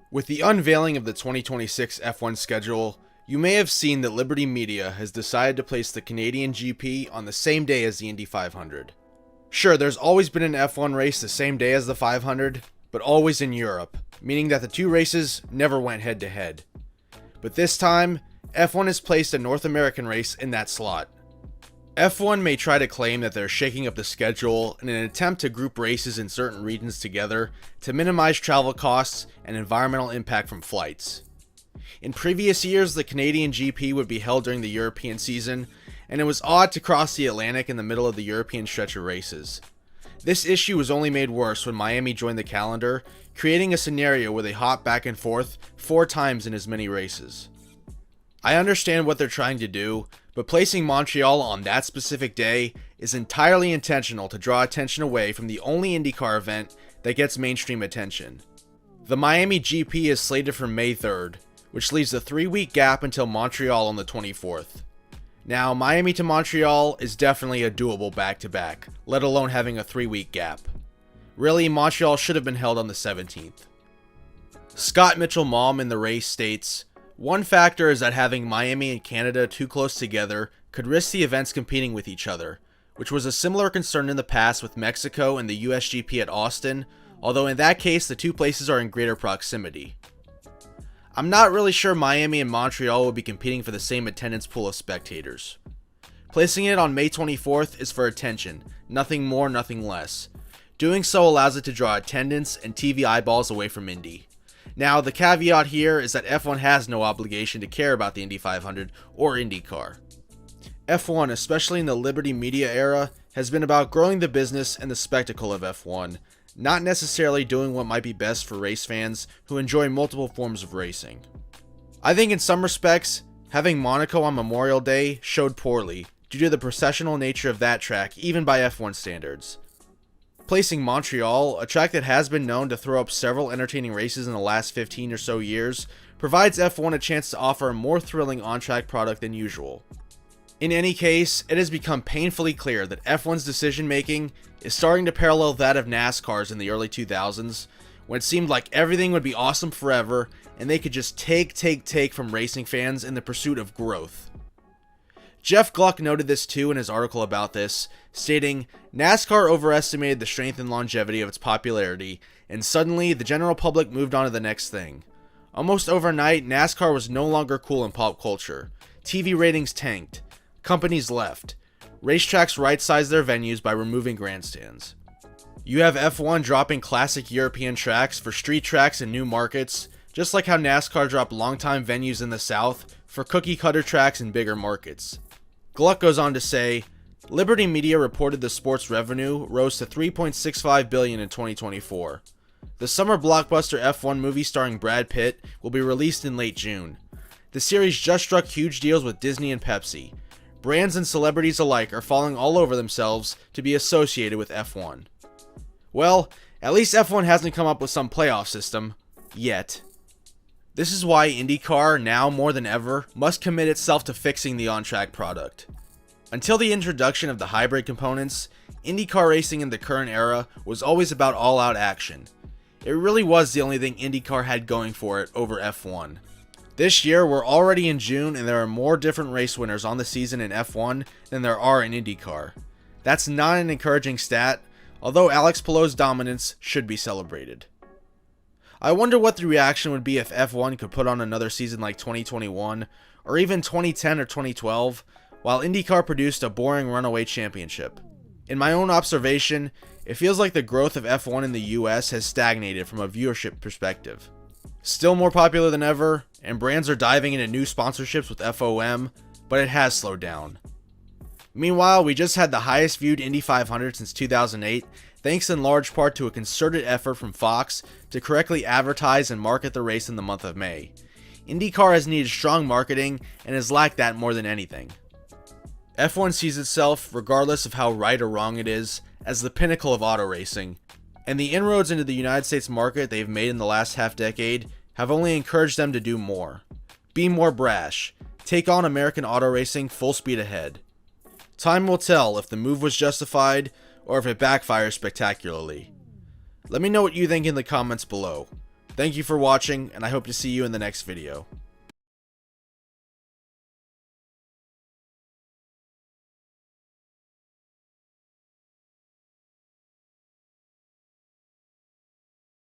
With the unveiling of the 2026 F1 schedule, you may have seen that Liberty Media has decided to place the Canadian GP on the same day as the Indy 500. Sure, there's always been an F1 race the same day as the 500, but always in Europe, meaning that the two races never went head to head. But this time, F1 has placed a North American race in that slot. F1 may try to claim that they're shaking up the schedule in an attempt to group races in certain regions together to minimize travel costs and environmental impact from flights. In previous years, the Canadian GP would be held during the European season, and it was odd to cross the Atlantic in the middle of the European stretch of races. This issue was only made worse when Miami joined the calendar, creating a scenario where they hop back and forth 4 times in as many races. I understand what they're trying to do, but placing Montreal on that specific day is entirely intentional to draw attention away from the only IndyCar event that gets mainstream attention. The Miami GP is slated for May 3rd, which leaves a 3-week gap until Montreal on the 24th. Now, Miami to Montreal is definitely a doable back-to-back, let alone having a 3-week gap. Really, Montreal should have been held on the 17th. Scott Mitchell-Malm in the race states, "One factor is that having Miami and Canada too close together could risk the events competing with each other, which was a similar concern in the past with Mexico and the USGP at Austin, although in that case the two places are in greater proximity. I'm not really sure Miami and Montreal will be competing for the same attendance pool of spectators. Placing it on May 24th is for attention, nothing more, nothing less. Doing so allows it to draw attendance and TV eyeballs away from Indy. Now, the caveat here is that F1 has no obligation to care about the Indy 500 or IndyCar. F1, especially in the Liberty Media era, has been about growing the business and the spectacle of F1, not necessarily doing what might be best for race fans who enjoy multiple forms of racing. I think in some respects, having Monaco on Memorial Day showed poorly, due to the processional nature of that track even by F1 standards. Placing Montreal, a track that has been known to throw up several entertaining races in the last 15 or so years, provides F1 a chance to offer a more thrilling on-track product than usual. In any case, it has become painfully clear that F1's decision making is starting to parallel that of NASCAR's in the early 2000s, when it seemed like everything would be awesome forever and they could just take from racing fans in the pursuit of growth. Jeff Gluck noted this too in his article about this, stating, "NASCAR overestimated the strength and longevity of its popularity, and suddenly the general public moved on to the next thing. Almost overnight, NASCAR was no longer cool in pop culture. TV ratings tanked. Companies left. Racetracks right-sized their venues by removing grandstands. You have F1 dropping classic European tracks for street tracks in new markets, just like how NASCAR dropped longtime venues in the South for cookie-cutter tracks in bigger markets." Gluck goes on to say, "Liberty Media reported the sports revenue rose to $3.65 billion in 2024. The summer blockbuster F1 movie starring Brad Pitt will be released in late June. The series just struck huge deals with Disney and Pepsi. Brands and celebrities alike are falling all over themselves to be associated with F1. Well, at least F1 hasn't come up with some playoff system. Yet. This is why IndyCar, now more than ever, must commit itself to fixing the on-track product. Until the introduction of the hybrid components, IndyCar racing in the current era was always about all-out action. It really was the only thing IndyCar had going for it over F1. This year, we're already in June and there are more different race winners on the season in F1 than there are in IndyCar. That's not an encouraging stat, although Alex Palou's dominance should be celebrated. I wonder what the reaction would be if F1 could put on another season like 2021, or even 2010 or 2012, while IndyCar produced a boring runaway championship. In my own observation, it feels like the growth of F1 in the US has stagnated from a viewership perspective. Still more popular than ever, and brands are diving into new sponsorships with FOM, but it has slowed down. Meanwhile, we just had the highest viewed Indy 500 since 2008, thanks in large part to a concerted effort from Fox to correctly advertise and market the race in the month of May. IndyCar has needed strong marketing and has lacked that more than anything. F1 sees itself, regardless of how right or wrong it is, as the pinnacle of auto racing, and the inroads into the United States market they've made in the last half-decade have only encouraged them to do more. Be more brash. Take on American auto racing full speed ahead. Time will tell if the move was justified or if it backfires spectacularly. Let me know what you think in the comments below. Thank you for watching, and I hope to see you in the next video.